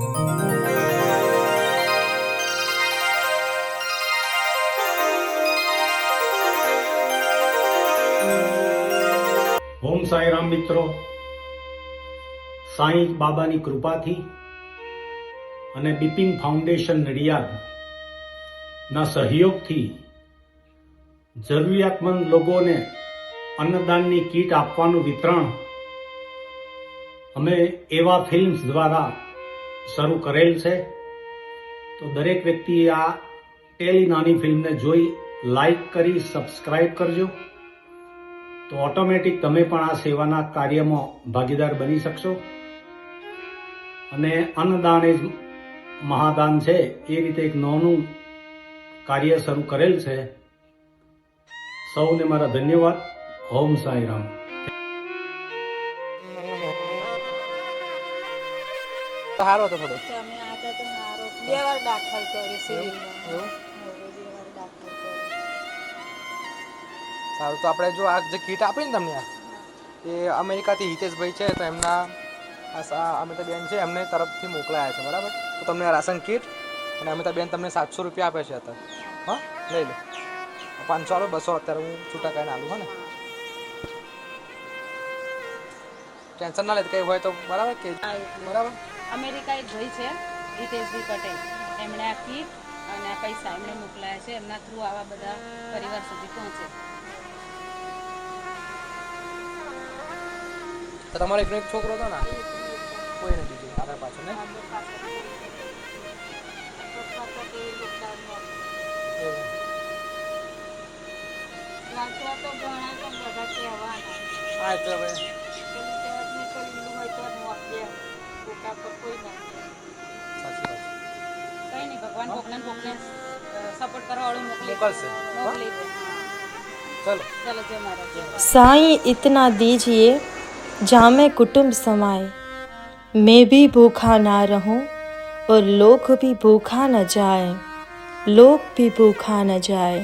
ઓમ સાંઈ રામ મિત્રો, સાંઈ બાબાની કૃપાથી અને બિપિન ફાઉન્ડેશન નડિયાદના સહયોગથી જરૂરિયાતમંદ લોકોને અન્નદાનની કીટ આપવાનું વિતરણ અમે એવા ફિલ્મ્સ દ્વારા શરૂ કરેલ છે. તો દરેક વ્યક્તિએ આ ટેલી નાની ફિલ્મને જોઈ લાઈક કરી સબસ્ક્રાઈબ કરજો, તો ઓટોમેટિક તમે પણ આ સેવાના કાર્યમાં ભાગીદાર બની શકશો. અને અન્નદાન એ મહાદાન છે, એ રીતે એક નાનું કાર્ય શરૂ કરેલ છે. સૌને મારા ધન્યવાદ. ઓમ સાંઈ રામ. સારો હતો થોડો. અમે આતા તો હારો 2 વાર દાખલ કર્યો સિવિલમાં. એવું? હવે 2 વાર દાખલ કર્યો. સારું, તો આપણે જો આ જે કીટ આપી ને તમને એ અમેરિકાથી હિતેશભાઈ છે, તો એમના અમિતાબેન છે, એમને તરફથી મોકલાયા છે, બરાબર? તો તમને આ રાશન કીટ અને અમિતાબેન તમને 700 રૂપિયા આપે છે અત્યારે. હા, લઈ લો. 500 આલો, 200 અત્યારે હું છૂટા કરીને આલું. હા ને, ટેન્શન ના લે, કંઈ હોય તો બરાબર કે બરાબર. અમેરિકા એક ભાઈ છે હિતેશભાઈ પટેલ, એમણે આ કીટ અને આ પૈસા એમણે મોકલાયા છે. એમના થ્રુ આવા બધા પરિવાર સુધી પહોંચે. તો તમારો એકનો એક છોકરો હતો ને? કોઈ નથી બીજું આગળ પાછળ ને? હા, એટલે હવે કઈ નહીં, ભગવાન કોકને સપોર્ટ કરવા વાળું મોકલશે. ચલો. ચલો, જય મહારાજ. साईं इतना दीजिए जामे कुटुंब समाए, मैं भी भूखा ना रहूं और लोग भी भूखा न जाए, लोग भी भूखा न जाए.